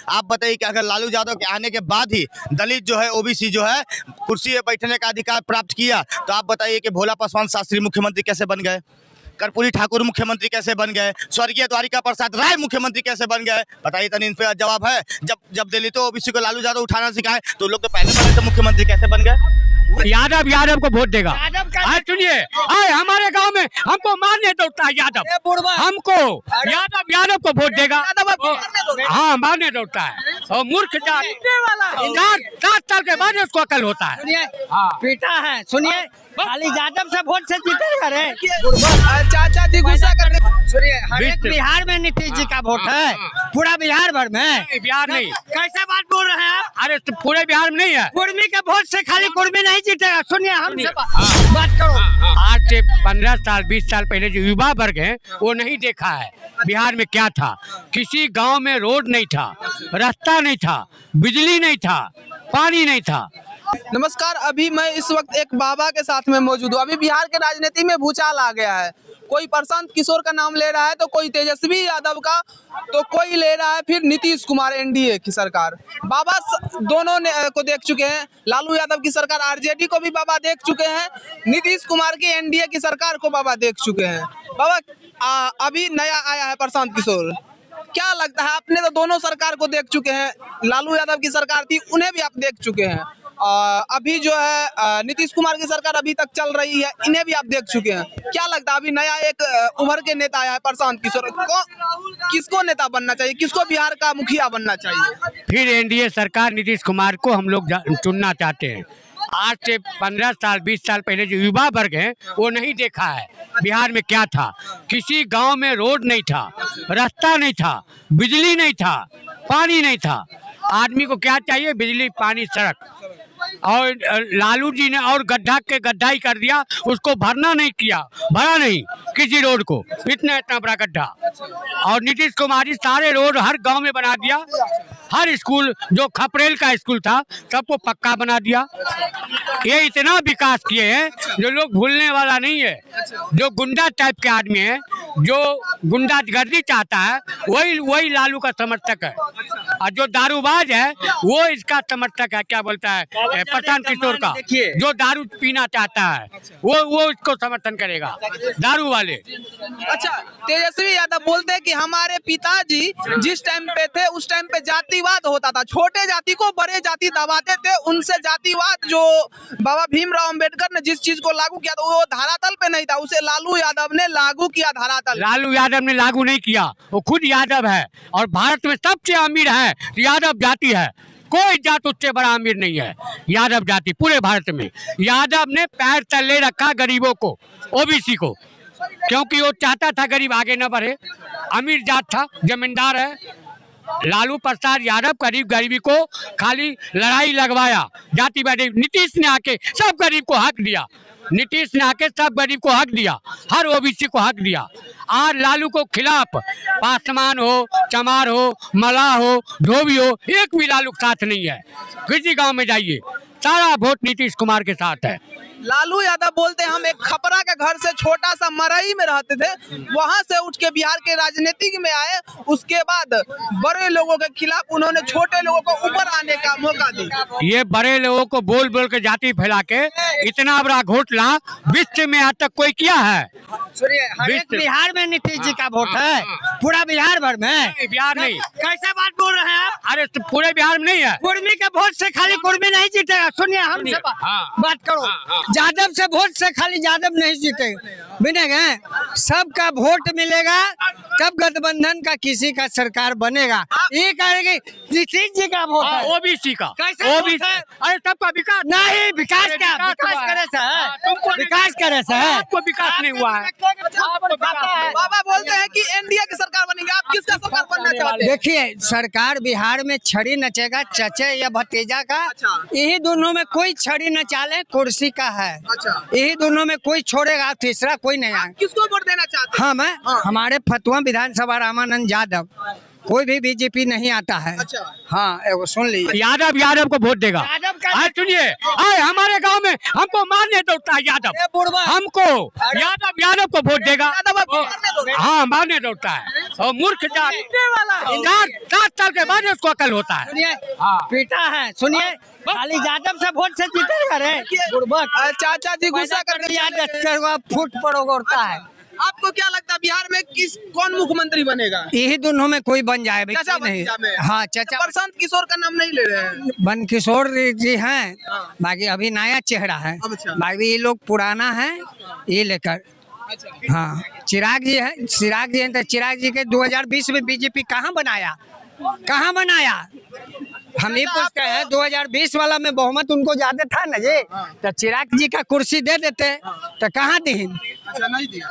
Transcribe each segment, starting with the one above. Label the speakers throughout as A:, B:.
A: आप बताइए कि अगर लालू यादव के आने के बाद ही दलित जो है, ओबीसी जो है, कुर्सी पे बैठने का अधिकार प्राप्त किया, तो आप बताइए कि भोला पासवान शास्त्री मुख्यमंत्री कैसे बन गए, कर्पूरी ठाकुर मुख्यमंत्री कैसे बन गए, स्वर्गीय द्वारिका प्रसाद राय मुख्यमंत्री कैसे बन गए? बताइए तनी, इन पे जवाब है। जब जब दलितों ओबीसी को लालू यादव उठाना सिखाए तो लोग तो पहले बने थे मुख्यमंत्री, कैसे बन गए?
B: यादव को वोट देगा। सुनिए, हमारे गांव में हमको मारने दौड़ता है यादव, हमको यादव को वोट देगा। हाँ, मारने दौड़ता है और मूर्ख जात 7 साल के बाद उसको अकल होता है।
C: सुनिए, पीटा है। सुनिए, खाली यादव से वोट से जीतेगा रे।
D: चाचा जी गुस्सा कर रहे।
C: सुनिए, हर एक बिहार में नीतीश जी का वोट है, पूरा बिहार भर में।
B: बिहार नहीं,
C: कैसे बात बोल रहे हैं आप?
B: अरे तो पूरे बिहार में नहीं है।
C: कुर्मी के वोट से खाली कुर्मी नहीं जीतेगा। सुनिए, हमसे बात करो।
B: आज से 15 साल 20 साल पहले जो युवा वर्ग है वो नहीं देखा है बिहार में क्या था। किसी गांव में रोड नहीं था, रास्ता नहीं था, बिजली नहीं था, पानी नहीं था।
D: नमस्कार, अभी मैं इस वक्त एक बाबा के साथ में मौजूद हूँ। अभी बिहार के राजनीति में भूचाल आ गया है। कोई प्रशांत किशोर का नाम ले रहा है, तो कोई तेजस्वी यादव का, तो कोई ले रहा है फिर नीतीश कुमार, एनडीए की सरकार। बाबा दोनों ने को देख चुके हैं। लालू यादव की सरकार आरजेडी को भी बाबा देख चुके हैं, नीतीश कुमार की एनडीए की सरकार को बाबा देख चुके हैं। बाबा अभी नया आया है प्रशांत किशोर, क्या लगता है? आपने तो दोनों सरकार को देख चुके हैं, लालू यादव की सरकार थी उन्हें भी आप देख चुके हैं, अभी जो है नीतीश कुमार की सरकार अभी तक चल रही है, इन्हें भी आप देख चुके हैं। क्या लगता है अभी नया एक उभर के नेता आया है प्रशांत किशोर, किसको नेता बनना चाहिए, किसको बिहार का मुखिया बनना चाहिए?
B: फिर एनडीए सरकार नीतीश कुमार को हम लोग चुनना चाहते हैं। आज से 15 साल 20 साल पहले जो युवा वर्ग है वो नहीं देखा है बिहार में क्या था। किसी गांव में रोड नहीं था, रास्ता नहीं था, बिजली नहीं था, पानी नहीं था। आदमी को क्या चाहिए? बिजली, पानी, सड़क। और लालू जी ने और गड्ढा के गड्ढा ही कर दिया, उसको भरना नहीं किया, भरा नहीं किसी रोड को, इतना बड़ा गड्ढा। और नीतीश कुमार जी सारे रोड हर गांव में बना दिया, हर स्कूल जो खपरेल का स्कूल था सबको पक्का बना दिया। ये इतना विकास किए हैं जो लोग भूलने वाला नहीं है। जो गुंडा टाइप के आदमी है, जो गुंडागर्दी चाहता है, वही लालू का समर्थक है। और जो दारूबाज है वो इसका समर्थक है, क्या बोलता है, प्रशांत किशोर का। जो दारू पीना चाहता है वो इसको समर्थन करेगा, दारू वाले।
D: अच्छा, तेजस्वी यादव बोलते हैं कि हमारे पिताजी जिस टाइम पे थे उस टाइम पे जातिवाद होता था, छोटे जाति को बड़े जाति दबाते थे, उनसे जातिवाद जो बाबा भीमराव अंबेडकर ने जिस चीज को लागू किया था वो धरातल पे नहीं था, उसे लालू यादव ने लागू किया धरातल।
B: लालू यादव ने लागू नहीं किया, वो खुद यादव है और भारत में सबसे अमीर है, यादव जाति है। कोई जात उससे बड़ा अमीर नहीं है, यादव जाति पूरे भारत में। यादव ने पैर तले रखा गरीबों को, ओबीसी को, क्योंकि वो चाहता था गरीब आगे न बढ़े। अमीर जात था, जमींदार है। लालू प्रसाद यादव गरीबी को खाली लड़ाई लगवाया, जातिवादी। नीतीश ने आके सब गरीब को हक दिया, नीतीश ने आके सब गरीब को हक दिया, हर ओबीसी को हक दिया। आज लालू को खिलाफ पासवान हो, चमार हो, मलाह हो, धोबी हो, एक भी लालू के साथ नहीं है। किसी गांव में जाइए, सारा वोट नीतीश कुमार के साथ है।
D: लालू यादव बोलते हैं हम एक खपरा के घर से छोटा सा मरई में रहते थे, वहां से उठ के बिहार के राजनीति में आए, उसके बाद बड़े लोगों के खिलाफ उन्होंने छोटे लोगों को ऊपर आने का मौका दिया।
B: ये बड़े लोगों को बोल बोल के जाति फैला के इतना बड़ा घोटाला विश्व में आज तक कोई किया है?
C: सुनिए, हर एक बिहार में नीतीश जी का वोट है, पूरा बिहार भर में।
B: बिहार नहीं,
C: कैसे बात बोल रहे हैं आप?
B: अरे तो पूरे बिहार में नहीं है।
C: कुर्मी के वोट से खाली कुर्मी नहीं जीतेगा। सुनिए, हमसे बात करो। यादव से वोट से खाली यादव नहीं जीतेगा, मिलेगा सबका वोट मिलेगा, तब गठबंधन का किसी का सरकार बनेगा। ये कहेंगे नीतीश जी का वोट है,
B: ओबीसी का।
C: कैसे
B: ओबीसी, अरे सबका विकास
C: नहीं, विकास क्या? विकास करे से है, विकास करे से है,
B: आपको विकास नहीं हुआ है।
D: बाबा बोलते हैं कि एनडीए की सरकार बनेगी, आप किसका सरकार बनना चाहते हैं?
C: देखिए, सरकार बिहार में छड़ी नचेगा, चचे या भतीजा का। यही दोनों में कोई छड़ी न चाले, कुर्सी का है। यही दोनों में कोई छोड़ेगा, तीसरा कोई नहीं आएगा।
D: किसको वोट देना चाहते हैं?
C: हम हमारे फतुहा विधानसभा रामानंद यादव कोई भी बीजेपी नहीं आता है।
D: अच्छा।
C: हाँ एगो सुन लीजिए,
B: यादव को वोट देगा।
C: यादव का
B: आज सुनिए, आए हमारे गांव में हमको मारने दौड़ता है यादव,
C: ए बुढ़वा,
B: हमको यादव को वोट देगा।
D: यादव अब मारने दौड़ता
B: हाँ मारने दौड़ता है और मूर्ख जात 7 साल के बाद उसको अकल होता है।
C: सुनिए
B: हाँ।
C: पीटा है, सुनिए खाली यादव से वोट से जीतेगा रे बुढ़वा।
D: चाचा जी गुस्सा करके
C: याद फुट पड़ोगता है।
D: आपको क्या लगता है बिहार में कौन मुख्यमंत्री बनेगा?
C: यही दोनों में कोई बन जाए भाई,
D: चाचा
C: कोई नहीं।
D: भतीजा में?
C: हाँ चाचा
D: प्रशांत किशोर का नाम नहीं ले रहे हैं।
C: बन किशोर जी हैं,
D: हाँ।
C: बाकी अभी नया चेहरा है,
D: अच्छा।
C: बाकी ये लोग पुराना है ये लेकर।
D: अच्छा।
C: हाँ चिराग जी है, चिराग जी हैं तो चिराग जी के 2020 में बीजेपी कहाँ बनाया, कहाँ बनाया? हम ही पूछते हैं 2020 वाला में बहुमत उनको ज्यादा था ना जी, तो चिराग जी का कुर्सी दे देते तो कहाँ दीन,
D: अच्छा नहीं दिया।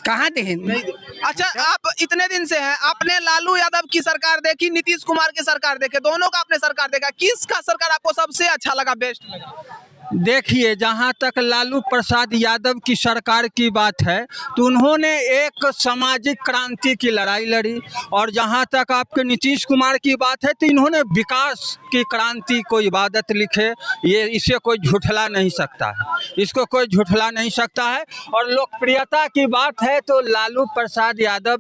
C: कहाँ दीन।
D: नहीं दिया। अच्छा आप इतने दिन से हैं, आपने लालू यादव की सरकार देखी, नीतीश कुमार की सरकार देखे, दोनों का आपने सरकार देखा, किसका सरकार आपको सबसे अच्छा लगा, बेस्ट लगा?
E: देखिए, जहाँ तक लालू प्रसाद यादव की सरकार की बात है तो उन्होंने एक सामाजिक क्रांति की लड़ाई लड़ी, और जहाँ तक आपके नीतीश कुमार की बात है तो इन्होंने विकास की क्रांति को इबादत लिखे, ये इसे कोई झुठला नहीं सकता है, इसको कोई झुठला नहीं सकता है। और लोकप्रियता की बात है तो लालू प्रसाद यादव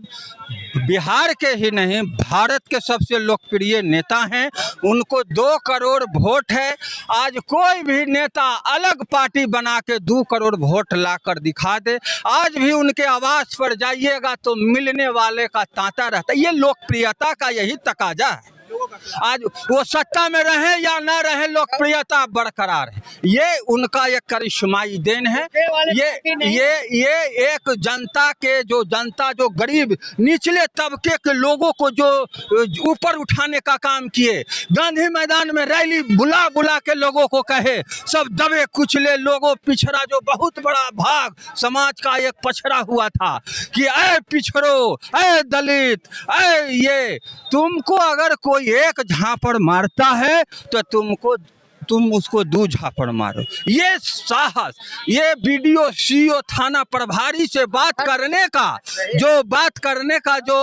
E: बिहार के ही नहीं भारत के सबसे लोकप्रिय नेता हैं, उनको 2 करोड़ वोट है। आज कोई भी नेता अलग पार्टी बना के 2 करोड़ वोट ला कर दिखा दे, आज भी उनके आवास पर जाइएगा तो मिलने वाले का तांता रहता है। ये लोकप्रियता का यही तकाजा है, आज वो सत्ता में रहे या ना रहे लोकप्रियता बरकरार है, ये उनका एक करिश्माई देन है। ये एक जनता के जो गरीब निचले तबके के लोगों को जो ऊपर उठाने का काम किए, गांधी मैदान में रैली बुला बुला के लोगों को कहे सब दबे कुचले लोगों, पिछड़ा जो बहुत बड़ा भाग समाज का एक पछड़ा हुआ था कि ऐ पिछड़ो, ऐ दलित, ऐ ये, तुमको अगर कोई एक झापड़ मारता है तो तुम उसको 2 झापड़ मारो। ये साहस, ये बीडीओ सीओ थाना प्रभारी से बात करने का जो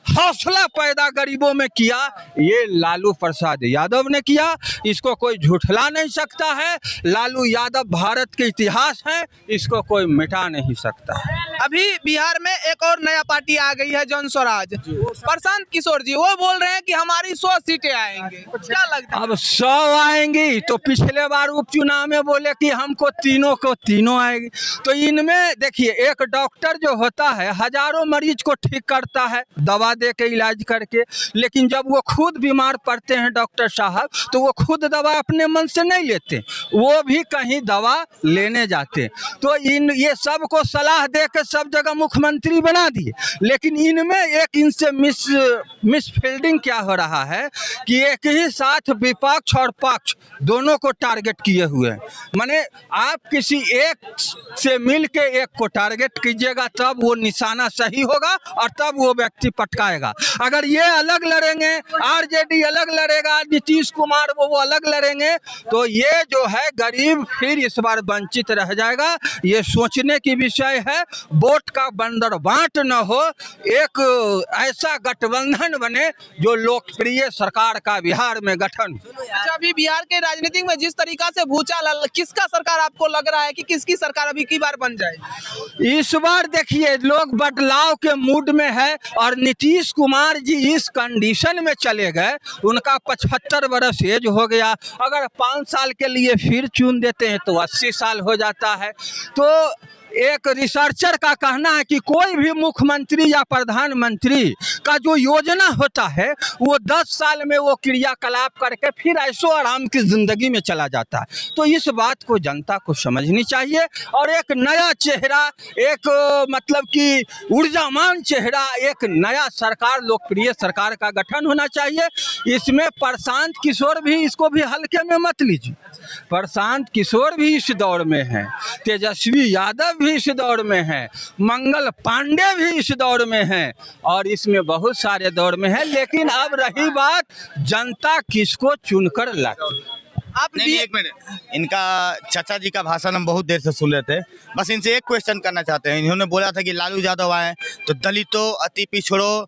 E: हौसला पैदा गरीबों में किया, ये लालू प्रसाद यादव ने किया, इसको कोई झुठला नहीं सकता है। लालू यादव भारत के इतिहास है, इसको कोई मिटा नहीं सकता है।
D: अभी बिहार में एक और नया पार्टी आ गई है, जन स्वराज, प्रशांत किशोर जी, वो बोल रहे हैं कि हमारी 100 सीटें आएंगे, क्या लगता है?
E: अब 100 आएंगी तो पिछले बार उपचुनाव में बोले कि हमको तीनों आएगी, तो इनमें देखिए एक डॉक्टर जो होता है हजारों मरीज को ठीक करता है दवा दे के इलाज करके, लेकिन जब वो खुद बीमार पड़ते हैं डॉक्टर साहब तो वो खुद दवा अपने मन से नहीं लेते, वो भी कहीं दवा लेने जाते। तो ये सबको सलाह दे के सब जगह मुख्यमंत्री बना दिए, लेकिन इनमें एक इनसे मिसफील्डिंग क्या हो रहा है कि एक ही साथ विपक्ष और पक्ष दोनों को टारगेट किए हुए हैं। माने आप किसी एक से मिल के एक को टारगेट कीजिएगा तब वो निशाना सही होगा और तब वो व्यक्ति पटकाएगा। अगर ये अलग लड़ेंगे, आरजेडी अलग लड़ेगा, नीतीश कुमार वो अलग लड़ेंगे, तो ये जो है गरीब फिर इस बार वंचित रह जाएगा। ये सोचने की विषय है, वोट का बंदर बांट न हो, एक ऐसा गठबंधन बने जो लोकप्रिय सरकार का बिहार में गठन।
D: अच्छा अभी बिहार के राजनीति में जिस तरीका से भूचाल, किसका सरकार आपको लग रहा है कि किसकी सरकार अभी की बार बन जाएगी?
E: इस बार देखिए लोग बदलाव के मूड में है, और नीतीश कुमार जी इस कंडीशन में चले गए, उनका 75 वर्ष एज हो गया, अगर 5 साल के लिए फिर चुन देते हैं तो 80 साल हो जाता है। तो एक रिसर्चर का कहना है कि कोई भी मुख्यमंत्री या प्रधानमंत्री का जो योजना होता है वो 10 साल में वो क्रियाकलाप करके फिर ऐशो आराम की जिंदगी में चला जाता है। तो इस बात को जनता को समझनी चाहिए, और एक नया चेहरा, एक मतलब कि ऊर्जावान चेहरा, एक नया सरकार, लोकप्रिय सरकार का गठन होना चाहिए। इसमें प्रशांत किशोर भी, इसको भी हल्के में मत लीजिए, प्रशांत किशोर भी इस दौर में हैं, तेजस्वी यादव भी इस दौर में हैं, मंगल पांडे भी इस दौर में हैं, और इसमें बहुत सारे दौर में हैं। लेकिन अब रही बात जनता किसको चुनकर लाती।
D: आप
A: नहीं, एक मिनट, इनका चाचा जी का भाषण हम बहुत देर से सुन रहे थे, बस इनसे एक क्वेश्चन करना चाहते हैं। इन्होंने बोला था कि लालू यादव आए तो दलितों, अति पिछड़ों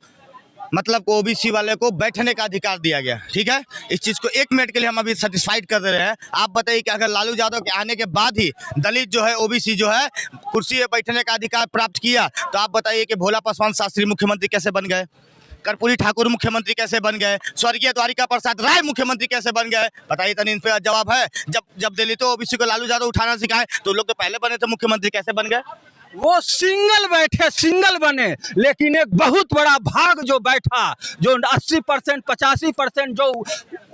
A: मतलब ओबीसी वाले को बैठने का अधिकार दिया गया, ठीक है। इस चीज़ को 1 मिनट के लिए हम अभी सेटिस्फाइड कर दे रहे हैं। आप बताइए कि अगर लालू यादव के आने के बाद ही दलित जो है, ओबीसी जो है, कुर्सी पे बैठने का अधिकार प्राप्त किया, तो आप बताइए कि भोला पासवान शास्त्री मुख्यमंत्री कैसे बन गए, कर्पूरी ठाकुर मुख्यमंत्री कैसे बन गए, स्वर्गीय द्वारिका प्रसाद राय मुख्यमंत्री कैसे बन गए? बताइए तनी, इन पे जवाब है। जब दलितों ओबीसी को लालू यादव उठाना सिखाए तो लोग तो पहले बने थे मुख्यमंत्री, कैसे बन गए?
E: वो सिंगल बैठे, सिंगल बने, लेकिन एक बहुत बड़ा भाग जो बैठा, जो 80% 85% जो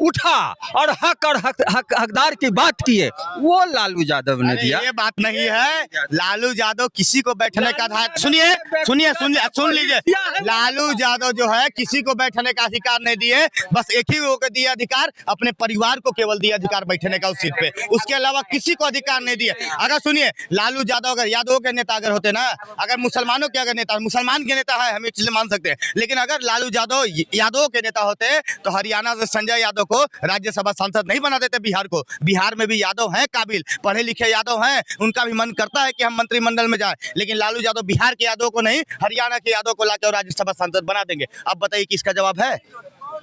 E: उठा और हकदार की बात किए, वो लालू यादव ने दिया।
A: ये बात नहीं है, लालू यादव किसी को बैठने का अधिकार, सुन लीजिए, लालू यादव जो है किसी को बैठने का अधिकार नहीं दिए, बस एक ही को दिया अधिकार, अपने परिवार को केवल दिया अधिकार बैठने का उस सीट पे, उसके अलावा किसी को अधिकार नहीं दिए। अगर सुनिए, लालू यादव अगर यादव के नेता अगर होते ना, अगर मुसलमानों के अगर नेता, मुसलमान के नेता है, हम एक चीज मान सकते हैं, लेकिन अगर लालू यादव के नेता होते तो हरियाणा से संजय यादव को राज्यसभा सांसद नहीं बना देते बिहार को। बिहार में भी यादव हैं, काबिल पढ़े लिखे यादव हैं, उनका भी मन करता है कि हम मंत्रिमंडल में जाए, लेकिन लालू यादव बिहार के यादव को नहीं, हरियाणा के यादव को लाकर राज्यसभा सांसद बना देंगे। अब बताइए किसका जवाब है?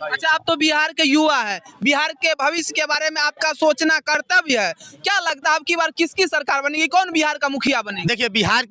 D: अच्छा, आप तो बिहार के युवा है, बिहार के भविष्य के बारे में आपका सोचना कर्तव्य है। क्या लगता है आपकी बार किसकी सरकार बनेगी, कौन बिहार का मुखिया बनेगी?
A: देखिए, बिहार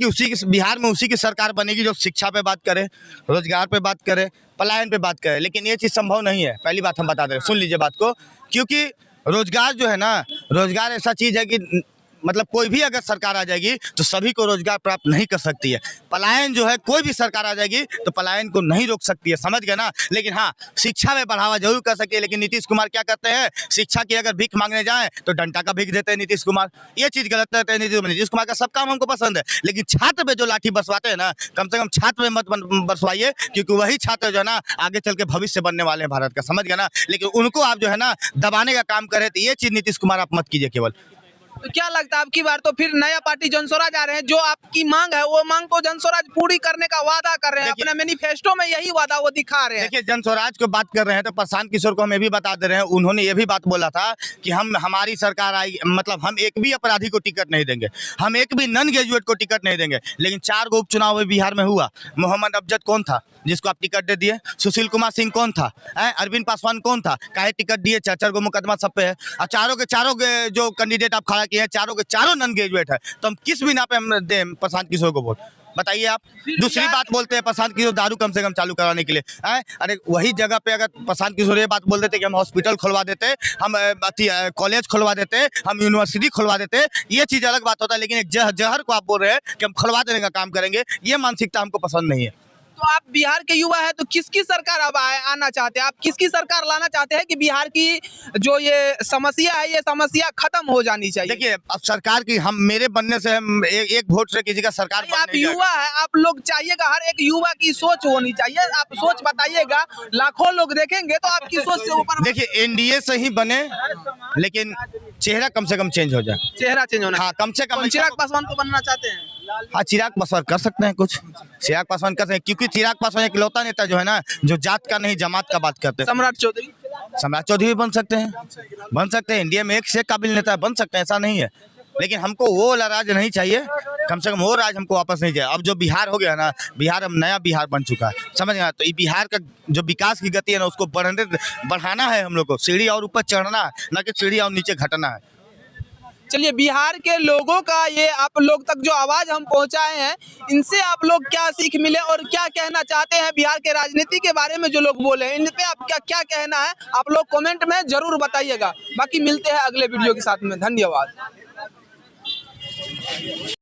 A: में उसी की सरकार बनेगी जो शिक्षा पे बात करे, रोजगार पे बात करे, पलायन पे बात करे, लेकिन ये चीज़ संभव नहीं है। पहली बात हम बता दें, सुन लीजिए बात को, क्योंकि रोजगार जो है ना, रोजगार ऐसा चीज़ है कि मतलब कोई भी अगर सरकार आ जाएगी तो सभी को रोजगार प्राप्त नहीं कर सकती है। पलायन जो है, कोई भी सरकार आ जाएगी तो पलायन को नहीं रोक सकती है, समझ गए ना। लेकिन हाँ, शिक्षा में बढ़ावा जरूर कर सकती है। लेकिन नीतीश कुमार क्या करते हैं, शिक्षा की अगर भीख मांगने जाएं तो डंडा का भीख देते हैं नीतीश कुमार। ये चीज़ गलत रहते हैं नीतीश कुमार का सब काम हमको पसंद है, लेकिन छात्र पे जो लाठी बरसवाते हैं ना, कम से कम छात्र पे मत बरसवाइए, क्योंकि वही छात्र जो है ना आगे चल के भविष्य बनने वाले हैं भारत का, समझ गए ना। लेकिन उनको आप जो है ना दबाने का काम करे, तो ये चीज़ नीतीश कुमार आप मत कीजिए केवल।
D: तो क्या लगता है आपकी बार तो फिर नया पार्टी जनस्वराज आ रहे हैं, जो आपकी मांग है वो मांग को जनस्वराज पूरी करने का वादा कर रहे हैं, अपने मैनिफेस्टो में यही वादा वो दिखा रहे हैं।
A: देखिए, जनस्वराज को बात कर रहे हैं तो प्रशांत किशोर को हम ये भी बता दे रहे हैं, उन्होंने ये भी बात बोला था कि हमारी सरकार आई, मतलब हम एक भी अपराधी को टिकट नहीं देंगे, हम एक भी नॉन ग्रेजुएट को टिकट नहीं देंगे। लेकिन 4 गो उपचुनाव बिहार में हुआ, मोहम्मद अफजद कौन था जिसको आप टिकट दे दिए? सुशील कुमार सिंह कौन था? अरविंद पासवान कौन था? काहे टिकट दिए? 4 गो मुकदमा सब पे है, और चारों के जो कैंडिडेट आप खड़ा किए हैं, चारों के चारों नॉन ग्रेजुएट है, तो हम किस बिना पे हम दें प्रशांत किशोर को वोट? बताइए आप। दूसरी बात बोलते हैं प्रशांत किशोर दारू कम से कम चालू कराने के लिए, अरे वही जगह पे अगर प्रशांत किशोर ये बात बोल देते कि हम हॉस्पिटल खुलवा देते, हम कॉलेज खुलवा देते, हम यूनिवर्सिटी खुलवा देते, ये चीज़ अलग बात होता है। लेकिन एक जहर को आप बोल रहे हैं कि हम खुलवा देने का काम करेंगे, ये मानसिकता हमको पसंद नहीं है।
D: तो आप बिहार के युवा है, तो किसकी सरकार अब आना चाहते हैं? आप किसकी सरकार लाना चाहते हैं कि बिहार की जो ये समस्या है, ये समस्या खत्म हो जानी चाहिए?
A: देखिए, अब सरकार की मेरे बनने से हम एक वोट से किसी का सरकार बन
D: आप
A: नहीं
D: युवा है, आप लोग चाहिएगा, हर एक युवा की सोच होनी चाहिए। आप सोच बताइएगा, लाखों लोग देखेंगे तो आपकी सोच से ऊपर।
A: देखिए, एनडीए से ही बने, लेकिन चेहरा कम से कम चेंज हो जाए,
D: चेहरा चेंज होना।
A: हाँ, कम से कम।
D: चिराग पासवान को बनना चाहते हैं?
A: हाँ, चिराग पासवान कर सकते हैं कुछ, चिराग पासवान कर सकते हैं, क्योंकि चिराग पासवान एक इकलौता नेता जो है ना, जो जात का नहीं जमात का बात करते हैं।
D: सम्राट चौधरी
A: भी बन सकते हैं, इंडिया में एक से काबिल नेता बन सकते हैं, ऐसा नहीं है। लेकिन हमको वो वाला राज नहीं चाहिए, कम से कम वो राज हमको वापस नहीं चाहिए। अब जो बिहार हो गया ना, बिहार अब नया बिहार बन चुका है, समझ गया। तो ये बिहार का जो विकास की गति है ना, उसको बढ़ाना है हम लोग को, सीढ़ी और ऊपर चढ़ना है, ना कि सीढ़ी और नीचे घटना है।
D: चलिए, बिहार के लोगों का ये आप लोग तक जो आवाज हम पहुंचाए हैं, इनसे आप लोग क्या सीख मिले और क्या कहना चाहते हैं बिहार के राजनीति के बारे में जो लोग बोले हैं, इन पे आप क्या कहना है, आप लोग कमेंट में जरूर बताइएगा। बाकी मिलते हैं अगले वीडियो के साथ में, धन्यवाद।